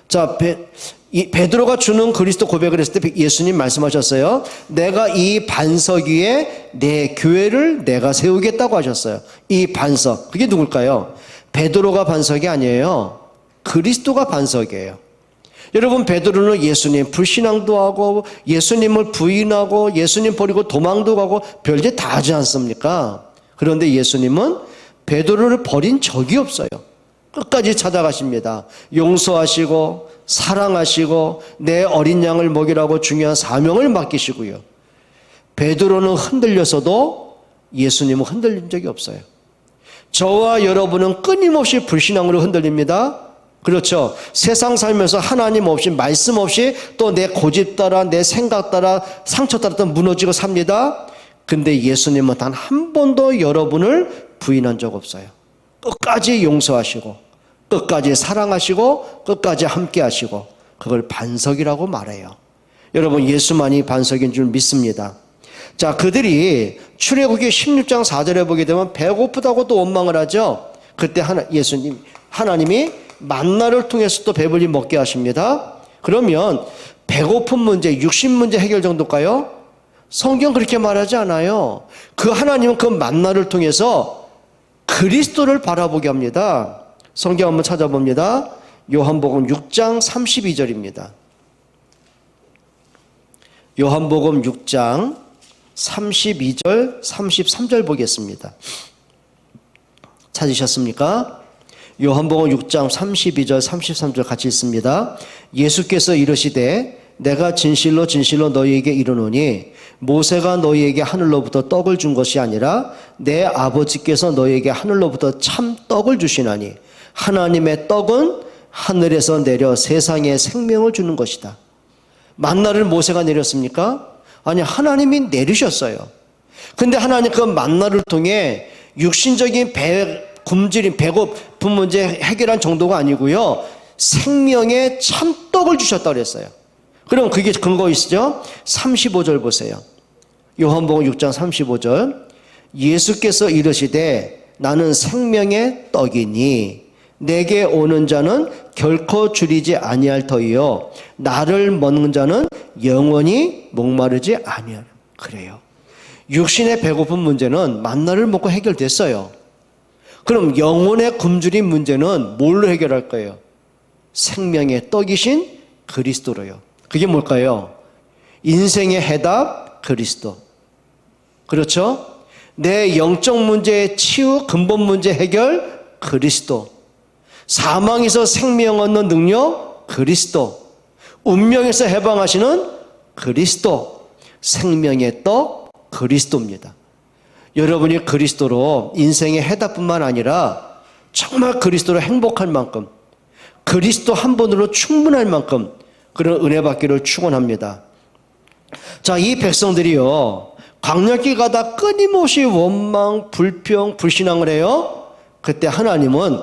자, 베드로가 주는 그리스도 고백을 했을 때 예수님 말씀하셨어요. 내가 이 반석 위에 내 교회를 내가 세우겠다고 하셨어요. 이 반석, 그게 누굴까요? 베드로가 반석이 아니에요. 그리스도가 반석이에요. 여러분, 베드로는 예수님 불신앙도 하고 예수님을 부인하고 예수님 버리고 도망도 가고 별짓 다 하지 않습니까? 그런데 예수님은 베드로를 버린 적이 없어요. 끝까지 찾아가십니다. 용서하시고 사랑하시고 내 어린 양을 먹이라고 중요한 사명을 맡기시고요. 베드로는 흔들려서도 예수님은 흔들린 적이 없어요. 저와 여러분은 끊임없이 불신앙으로 흔들립니다. 그렇죠. 세상 살면서 하나님 없이, 말씀 없이 또 내 고집 따라, 내 생각 따라, 상처 따라 또 무너지고 삽니다. 근데 예수님은 단 한 번도 여러분을 부인한 적 없어요. 끝까지 용서하시고 끝까지 사랑하시고 끝까지 함께 하시고, 그걸 반석이라고 말해요. 여러분, 예수만이 반석인 줄 믿습니다. 자, 그들이 출애굽기 16장 4절에 보게 되면 배고프다고 또 원망을 하죠. 그때 하나님이 만나를 통해서 또 배불리 먹게 하십니다. 그러면 배고픈 문제, 육신 문제 해결 정도일까요? 성경 그렇게 말하지 않아요. 그 하나님은 그 만나를 통해서 그리스도를 바라보게 합니다. 성경 한번 찾아봅니다. 요한복음 6장 32절입니다. 요한복음 6장 32절, 33절 보겠습니다. 찾으셨습니까? 요한복음 6장 32절, 33절 같이 읽습니다. 예수께서 이르시되 내가 진실로 진실로 너희에게 이르노니 모세가 너희에게 하늘로부터 떡을 준 것이 아니라 내 아버지께서 너희에게 하늘로부터 참 떡을 주시나니 하나님의 떡은 하늘에서 내려 세상에 생명을 주는 것이다. 만나를 모세가 내렸습니까? 아니, 하나님이 내리셨어요. 근데 하나님 그 만나를 통해 육신적인 굶주림, 배고픈 문제 해결한 정도가 아니고요, 생명의 참떡을 주셨다고 그랬어요. 그럼 그게 근거 있으죠? 35절 보세요. 요한복음 6장 35절. 예수께서 이르시되 나는 생명의 떡이니 내게 오는 자는 결코 줄이지 아니할 터이요 나를 먹는 자는 영원히 목마르지 아니하리라. 그래요. 육신의 배고픈 문제는 만나를 먹고 해결됐어요. 그럼 영혼의 굶주린 문제는 뭘로 해결할 거예요? 생명의 떡이신 그리스도로요. 그게 뭘까요? 인생의 해답 그리스도. 그렇죠? 내 영적 문제의 치유 근본 문제 해결 그리스도. 사망에서 생명 얻는 능력 그리스도. 운명에서 해방하시는 그리스도. 생명의 떡 그리스도입니다. 여러분이 그리스도로 인생의 해답뿐만 아니라 정말 그리스도로 행복할 만큼 그리스도 한 분으로 충분할 만큼 그런 은혜 받기를 축원합니다. 자, 이 백성들이요 광야길 가다 끊임없이 원망, 불평, 불신앙을 해요. 그때 하나님은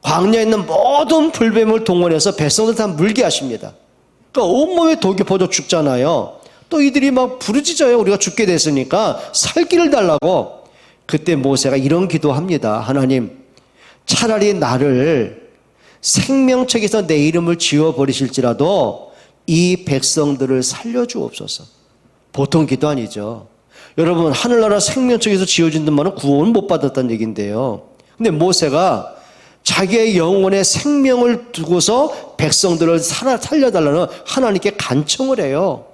광야에 있는 모든 불뱀을 동원해서 백성들 다 물게 하십니다. 그러니까 온몸에 독이 퍼져 죽잖아요. 또 이들이 막 부르짖어요. 우리가 죽게 됐으니까 살 길을 달라고. 그때 모세가 이런 기도합니다. 하나님, 차라리 나를 생명책에서 내 이름을 지워버리실지라도 이 백성들을 살려주옵소서. 보통 기도 아니죠. 여러분, 하늘나라 생명책에서 지어진 듯만은 구원을 못 받았다는 얘기인데요. 근데 모세가 자기의 영혼의 생명을 두고서 백성들을 살려달라는 하나님께 간청을 해요.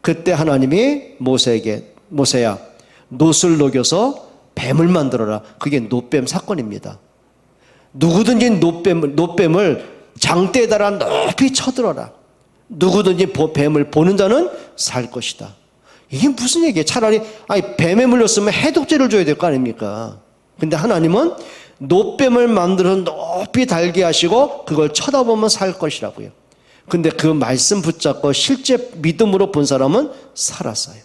그때 하나님이 모세에게 모세야 놋을 녹여서 뱀을 만들어라. 그게 놋뱀 사건입니다. 누구든지 놋뱀을 장대에 달아 높이 쳐들어라. 누구든지 뱀을 보는 자는 살 것이다. 이게 무슨 얘기예요? 차라리 뱀에 물렸으면 해독제를 줘야 될 거 아닙니까? 근데 하나님은 놋뱀을 만들어서 높이 달게 하시고 그걸 쳐다보면 살 것이라고요. 근데 그 말씀 붙잡고 실제 믿음으로 본 사람은 살았어요.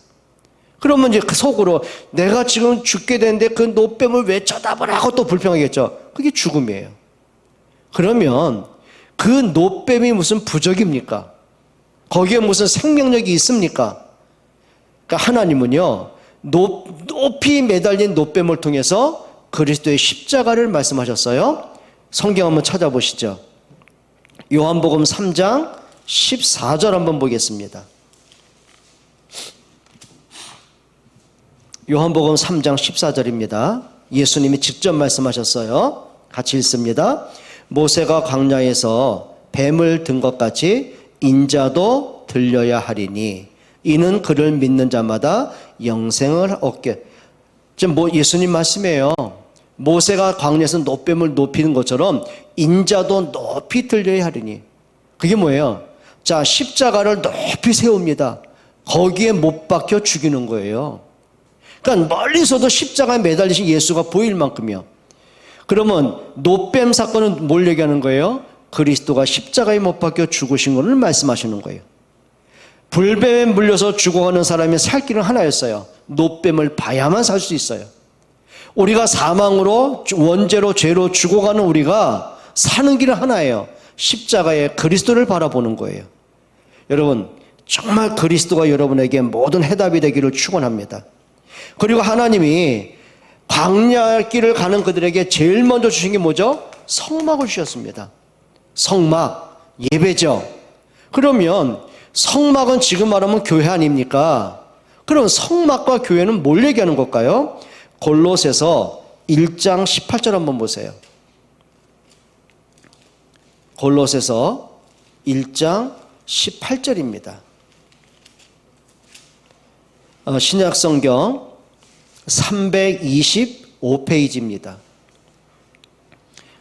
그러면 이제 그 속으로 내가 지금 죽게 되는데 그 놋뱀을 왜 쳐다보라고 또 불평하겠죠. 그게 죽음이에요. 그러면 그 놋뱀이 무슨 부적입니까? 거기에 무슨 생명력이 있습니까? 그러니까 하나님은요 높이 매달린 놋뱀을 통해서 그리스도의 십자가를 말씀하셨어요. 성경 한번 찾아보시죠. 요한복음 3장 14절 한번 보겠습니다. 요한복음 3장 14절입니다. 예수님이 직접 말씀하셨어요. 같이 읽습니다. 모세가 광야에서 뱀을 든 것 같이 인자도 들려야 하리니 이는 그를 믿는 자마다 영생을 얻게. 지금 예수님 말씀이에요. 모세가 광야에서 놋뱀을 높이는 것처럼 인자도 높이 들려야 하리니. 그게 뭐예요? 자, 십자가를 높이 세웁니다. 거기에 못 박혀 죽이는 거예요. 그러니까 멀리서도 십자가에 매달리신 예수가 보일 만큼이요. 그러면 놋뱀 사건은 뭘 얘기하는 거예요? 그리스도가 십자가에 못 박혀 죽으신 것을 말씀하시는 거예요. 불뱀에 물려서 죽어가는 사람의 살 길은 하나였어요. 놋뱀을 봐야만 살 수 있어요. 우리가 사망으로 원죄로 죄로 죽어가는 우리가 사는 길은 하나예요. 십자가에 그리스도를 바라보는 거예요. 여러분 정말 그리스도가 여러분에게 모든 해답이 되기를 축원합니다. 그리고 하나님이 광야길을 가는 그들에게 제일 먼저 주신 게 뭐죠? 성막을 주셨습니다. 성막, 예배죠. 그러면 성막은 지금 말하면 교회 아닙니까? 그럼 성막과 교회는 뭘 얘기하는 걸까요? 골로새서 1장 18절 한번 보세요. 골로새서 1장 18절입니다. 신약성경 325페이지입니다.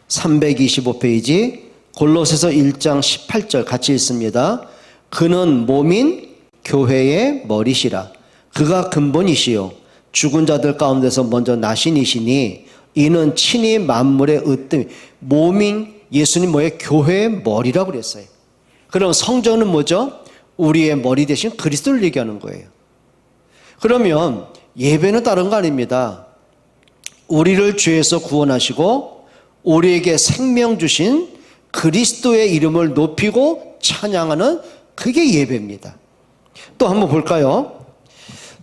325페이지 골로새서 1장 18절 같이 읽습니다. 그는 몸인 교회의 머리시라. 그가 근본이시요 죽은 자들 가운데서 먼저 나신 이시니 이는 친히 만물의 으뜸. 몸인 예수님 뭐예요? 교회의 머리라고 그랬어요. 그럼 성전은 뭐죠? 우리의 머리 대신 그리스도를 얘기하는 거예요. 그러면 예배는 다른 거 아닙니다. 우리를 죄에서 구원하시고 우리에게 생명 주신 그리스도의 이름을 높이고 찬양하는 그게 예배입니다. 또 한번 볼까요?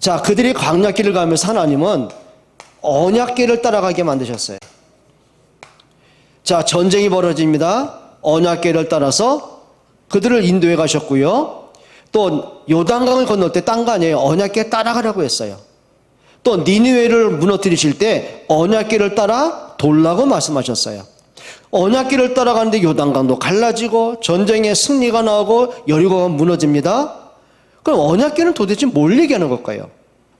자, 그들이 광야길을 가면서 하나님은 언약궤를 따라가게 만드셨어요. 자, 전쟁이 벌어집니다. 언약궤를 따라서 그들을 인도해 가셨고요. 또 요단강을 건널 때 딴 거 아니에요. 언약궤 따라가라고 했어요. 또 니느웨를 무너뜨리실 때 언약궤를 따라 돌라고 말씀하셨어요. 언약궤를 따라가는데 요단강도 갈라지고 전쟁에 승리가 나오고 여리고가 무너집니다. 그럼 언약궤는 도대체 뭘 얘기하는 걸까요?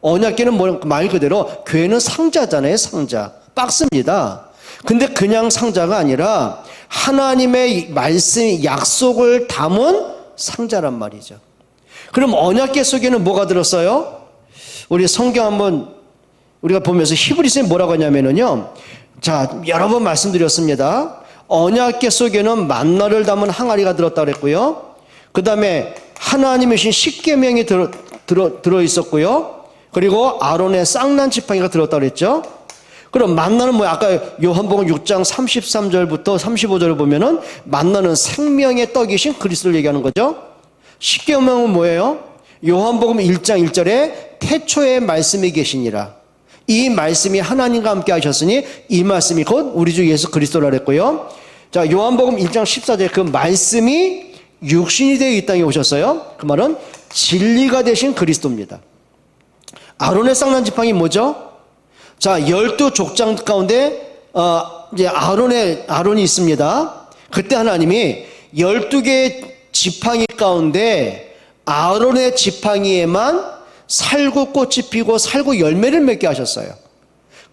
언약궤는 말 그대로 궤는 상자잖아요. 상자. 박스입니다. 근데 그냥 상자가 아니라 하나님의 말씀, 약속을 담은 상자란 말이죠. 그럼 언약궤 속에는 뭐가 들었어요? 우리 성경 한번 우리가 보면서 히브리서에 뭐라고 하냐면요. 자, 여러 번 말씀드렸습니다. 언약궤 속에는 만나를 담은 항아리가 들었다고 그랬고요. 그 다음에 하나님의 주신 십계명이 들어 있었고요. 그리고 아론의 쌍난 지팡이가 들었다고 그랬죠. 그럼 만나는 뭐야? 아까 요한복음 6장 33절부터 35절을 보면은 만나는 생명의 떡이신 그리스도를 얘기하는 거죠. 십계명은 뭐예요? 요한복음 1장 1절에 태초에 말씀이 계시니라. 이 말씀이 하나님과 함께 하셨으니 이 말씀이 곧 우리 주 예수 그리스도라 그랬고요. 자, 요한복음 1장 14절에 그 말씀이 육신이 되어 이 땅에 오셨어요. 그 말은 진리가 되신 그리스도입니다. 아론의 쌍난 지팡이 뭐죠? 자, 12족장 가운데 이제 아론이 있습니다. 그때 하나님이 12개의 지팡이 가운데 아론의 지팡이에만 살구꽃이 피고 살구 열매를 맺게 하셨어요.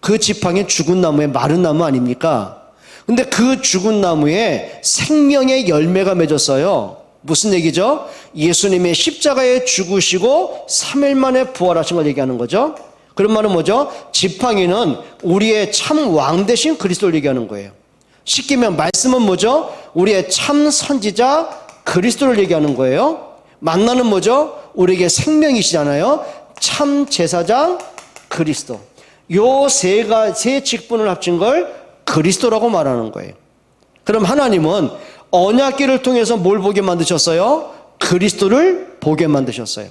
그 지팡이 죽은 나무에 마른 나무 아닙니까? 근데 그 죽은 나무에 생명의 열매가 맺었어요. 무슨 얘기죠? 예수님의 십자가에 죽으시고 3일 만에 부활하신 걸 얘기하는 거죠. 그런 말은 뭐죠? 지팡이는 우리의 참 왕 되신 그리스도를 얘기하는 거예요. 쉽게 말하면 말씀은 뭐죠? 우리의 참 선지자 그리스도를 얘기하는 거예요. 만나는 뭐죠? 우리에게 생명이시잖아요. 참 제사장 그리스도. 요 세 직분을 합친 걸 그리스도라고 말하는 거예요. 그럼 하나님은 언약궤를 통해서 뭘 보게 만드셨어요? 그리스도를 보게 만드셨어요.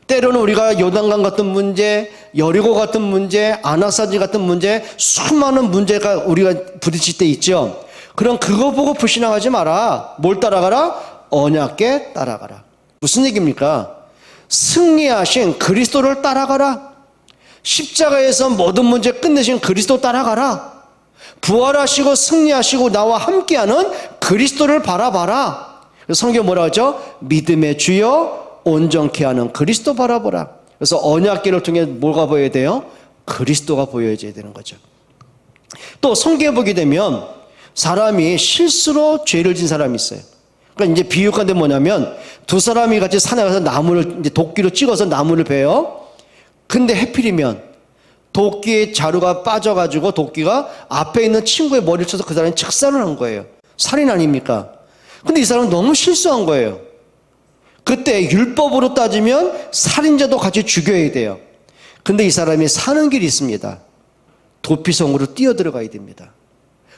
때로는 우리가 요단강 같은 문제, 여리고 같은 문제, 아낙사지 같은 문제, 수많은 문제가 우리가 부딪힐 때 있죠. 그럼 그거 보고 불신앙하지 마라. 뭘 따라가라? 언약궤 따라가라. 무슨 얘기입니까? 승리하신 그리스도를 따라가라. 십자가에서 모든 문제 끝내신 그리스도 따라가라. 부활하시고 승리하시고 나와 함께하는 그리스도를 바라봐라. 성경 뭐라 하죠? 믿음의 주여 온전케 하는 그리스도 바라보라. 그래서 언약궤를 통해 뭐가 보여야 돼요? 그리스도가 보여져야 되는 거죠. 또 성경에 보게 되면 사람이 실수로 죄를 진 사람이 있어요. 그러니까 이제 비유가인데 뭐냐면 두 사람이 같이 산에 가서 나무를 이제 도끼로 찍어서 나무를 베요. 근데 해필이면 도끼의 자루가 빠져가지고 도끼가 앞에 있는 친구의 머리를 쳐서 그 사람이 직살을 한 거예요. 살인 아닙니까? 근데 이 사람은 너무 실수한 거예요. 그때 율법으로 따지면 살인자도 같이 죽여야 돼요. 근데 이 사람이 사는 길이 있습니다. 도피성으로 뛰어들어가야 됩니다.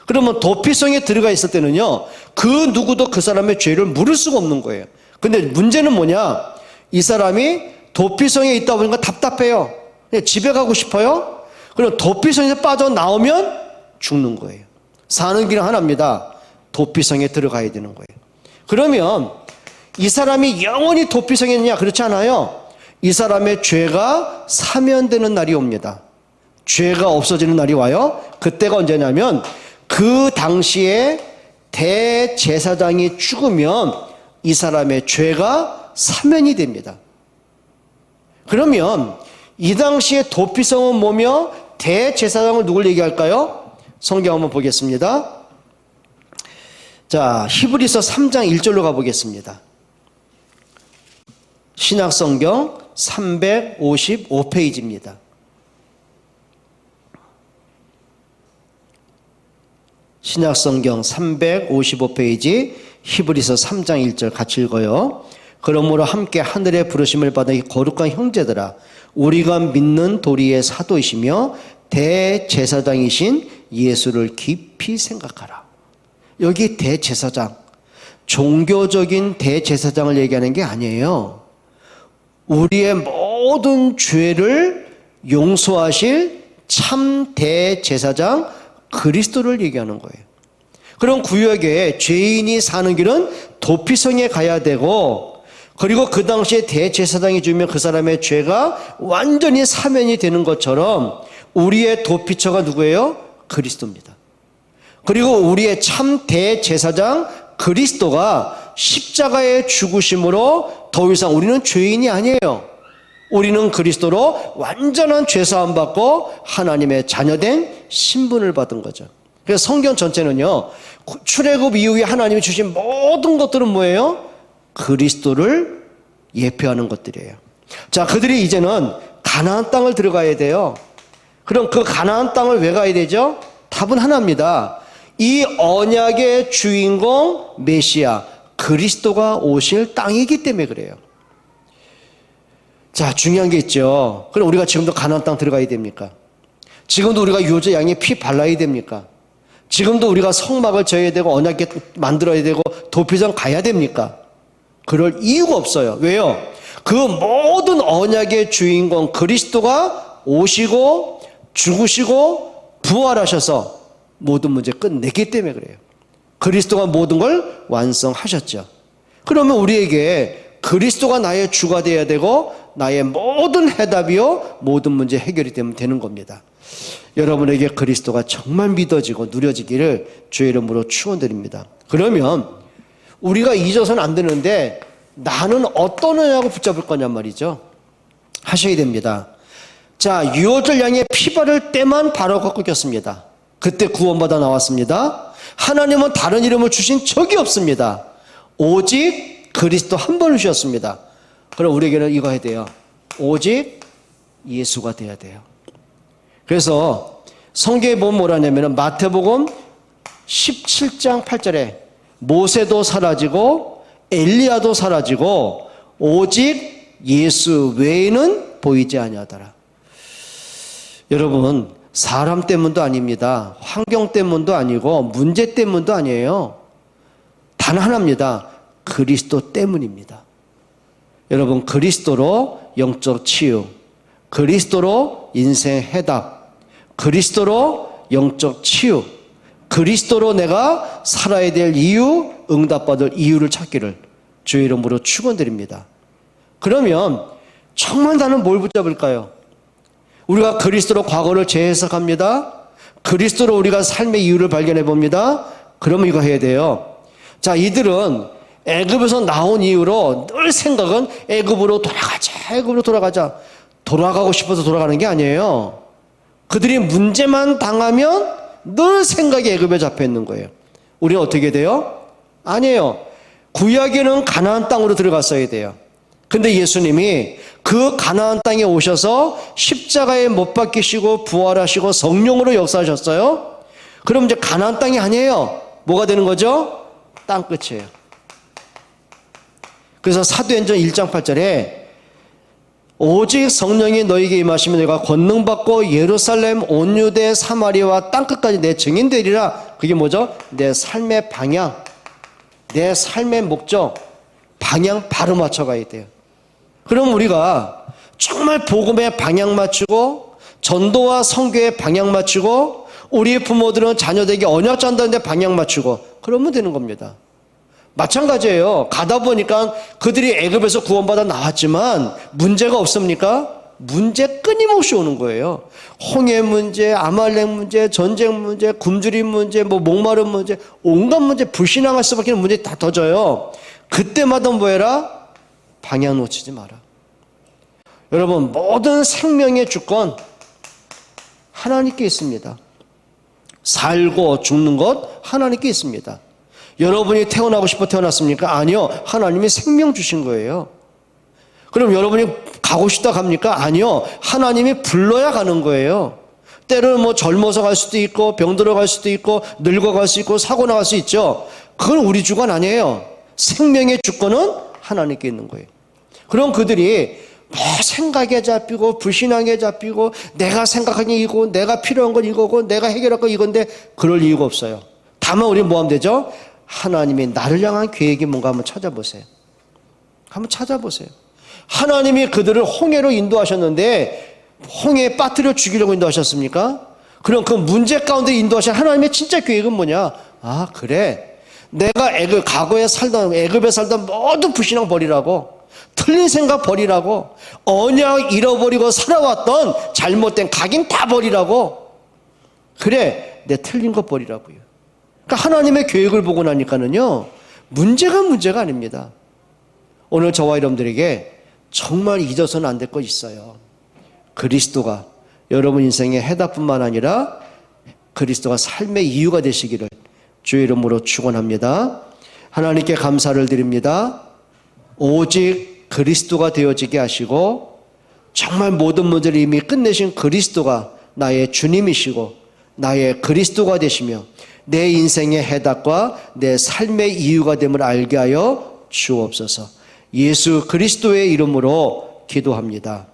그러면 도피성에 들어가 있을 때는요, 그 누구도 그 사람의 죄를 물을 수가 없는 거예요. 근데 문제는 뭐냐? 이 사람이 도피성에 있다 보니까 답답해요. 그냥 집에 가고 싶어요. 그럼 도피성에서 빠져나오면 죽는 거예요. 사는 길은 하나입니다. 도피성에 들어가야 되는 거예요. 그러면 이 사람이 영원히 도피성에 있느냐? 그렇지 않아요. 이 사람의 죄가 사면되는 날이 옵니다. 죄가 없어지는 날이 와요. 그때가 언제냐면 그 당시에 대제사장이 죽으면 이 사람의 죄가 사면이 됩니다. 그러면 이 당시에 도피성은 뭐며 대제사장은 누굴 얘기할까요? 성경 한번 보겠습니다. 자, 히브리서 3장 1절로 가보겠습니다. 신약성경 355페이지입니다. 신약성경 355페이지 히브리서 3장 1절 같이 읽어요. 그러므로 함께 하늘의 부르심을 받은 이 거룩한 형제들아, 우리가 믿는 도리의 사도이시며 대제사장이신 예수를 깊이 생각하라. 여기 대제사장, 종교적인 대제사장을 얘기하는 게 아니에요. 우리의 모든 죄를 용서하실 참 대제사장 그리스도를 얘기하는 거예요. 그럼 구약에 죄인이 사는 길은 도피성에 가야 되고, 그리고 그 당시에 대제사장이 주면 그 사람의 죄가 완전히 사면이 되는 것처럼 우리의 도피처가 누구예요? 그리스도입니다. 그리고 우리의 참 대제사장 그리스도가 십자가의 죽으심으로 더 이상 우리는 죄인이 아니에요. 우리는 그리스도로 완전한 죄사함 받고 하나님의 자녀된 신분을 받은 거죠. 그래서 성경 전체는요, 출애굽 이후에 하나님이 주신 모든 것들은 뭐예요? 그리스도를 예표하는 것들이에요. 자, 그들이 이제는 가나안 땅을 들어가야 돼요. 그럼 그 가나안 땅을 왜 가야 되죠? 답은 하나입니다. 이 언약의 주인공 메시아 그리스도가 오실 땅이기 때문에 그래요. 자, 중요한 게 있죠. 그럼 우리가 지금도 가나안 땅 들어가야 됩니까? 지금도 우리가 유저 양의 피 발라야 됩니까? 지금도 우리가 성막을 져야 되고 언약궤 만들어야 되고 도피성 가야 됩니까? 그럴 이유가 없어요. 왜요? 그 모든 언약의 주인공 그리스도가 오시고 죽으시고 부활하셔서 모든 문제 끝냈기 때문에 그래요. 그리스도가 모든 걸 완성하셨죠. 그러면 우리에게 그리스도가 나의 주가 되어야 되고 나의 모든 해답이요 모든 문제 해결이 되는 겁니다. 여러분에게 그리스도가 정말 믿어지고 누려지기를 주의 이름으로 축원드립니다. 그러면 우리가 잊어서는 안 되는데 나는 어떤 언약을 붙잡을 거냔 말이죠. 하셔야 됩니다. 자, 유월절 양의 피 바를 때만 바로 꺾였습니다. 그때 구원받아 나왔습니다. 하나님은 다른 이름을 주신 적이 없습니다. 오직 그리스도 한 번을 주셨습니다. 그럼 우리에게는 이거 해야 돼요. 오직 예수가 돼야 돼요. 그래서 성경에 보면 뭐라냐면 마태복음 17장 8절에 모세도 사라지고 엘리야도 사라지고 오직 예수 외에는 보이지 아니하더라. 여러분, 사람 때문도 아닙니다. 환경 때문도 아니고 문제 때문도 아니에요. 단 하나입니다. 그리스도 때문입니다. 여러분, 그리스도로 영적 치유, 그리스도로 인생 해답, 그리스도로 영적 치유, 그리스도로 내가 살아야 될 이유, 응답받을 이유를 찾기를 주의 이름으로 축원드립니다. 그러면 정말 나는 뭘 붙잡을까요? 우리가 그리스도로 과거를 재해석합니다. 그리스도로 우리가 삶의 이유를 발견해 봅니다. 그러면 이거 해야 돼요. 자, 이들은 애굽에서 나온 이후로 늘 생각은 애굽으로 돌아가자, 애굽으로 돌아가자. 돌아가고 싶어서 돌아가는 게 아니에요. 그들이 문제만 당하면 늘 생각이 애굽에 잡혀 있는 거예요. 우리는 어떻게 돼요? 아니에요. 구약에는 가나안 땅으로 들어갔어야 돼요. 근데 예수님이 그 가나안 땅에 오셔서 십자가에 못 박히시고 부활하시고 성령으로 역사하셨어요. 그럼 이제 가나안 땅이 아니에요. 뭐가 되는 거죠? 땅 끝이에요. 그래서 사도행전 1장 8절에 오직 성령이 너에게 임하시면 너희가 권능받고 예루살렘 온 유대 사마리아와 땅끝까지 내 증인 되리라. 그게 뭐죠? 내 삶의 방향, 내 삶의 목적, 방향 바로 맞춰가야 돼요. 그럼 우리가 정말 복음에 방향 맞추고 전도와 선교에 방향 맞추고 우리의 부모들은 자녀들에게 언약 전달하는데 방향 맞추고 그러면 되는 겁니다. 마찬가지예요. 가다 보니까 그들이 애굽에서 구원받아 나왔지만 문제가 없습니까? 문제 끊임없이 오는 거예요. 홍해 문제, 아말렉 문제, 전쟁 문제, 굶주림 문제, 목마름 문제, 온갖 문제, 불신앙할 수밖에 없는 문제 다 터져요. 그때마다 뭐 해라? 방향 놓치지 마라. 여러분, 모든 생명의 주권 하나님께 있습니다. 살고 죽는 것 하나님께 있습니다. 여러분이 태어나고 싶어 태어났습니까? 아니요. 하나님이 생명 주신 거예요. 그럼 여러분이 가고 싶다 갑니까? 아니요. 하나님이 불러야 가는 거예요. 때로는 젊어서 갈 수도 있고 병들어 갈 수도 있고 늙어 갈 수 있고 사고 나갈 수 있죠. 그건 우리 주관 아니에요. 생명의 주권은 하나님께 있는 거예요. 그럼 그들이 생각에 잡히고 불신앙에 잡히고 내가 생각하는 게 이거고 내가 필요한 건 이거고 내가 해결할 건 이건데 그럴 이유가 없어요. 다만 우리는 뭐 하면 되죠? 하나님이 나를 향한 계획이 뭔가 한번 찾아보세요. 한번 찾아보세요. 하나님이 그들을 홍해로 인도하셨는데 홍해에 빠뜨려 죽이려고 인도하셨습니까? 그럼 그 문제 가운데 인도하신 하나님의 진짜 계획은 뭐냐? 아, 그래. 내가 과거에 살던, 애굽에 살던 모든 불신앙 버리라고, 틀린 생각 버리라고, 언약 잃어버리고 살아왔던 잘못된 각인 다 버리라고. 그래, 내 틀린 것 버리라고요. 그러니까 하나님의 계획을 보고 나니까는요, 문제가 아닙니다. 오늘 저와 여러분들에게 정말 잊어서는 안 될 것 있어요. 그리스도가 여러분 인생의 해답뿐만 아니라 그리스도가 삶의 이유가 되시기를 주의 이름으로 축원합니다. 하나님께 감사를 드립니다. 오직 그리스도가 되어지게 하시고 정말 모든 문제를 이미 끝내신 그리스도가 나의 주님이시고 나의 그리스도가 되시며 내 인생의 해답과 내 삶의 이유가 됨을 알게 하여 주옵소서. 예수 그리스도의 이름으로 기도합니다.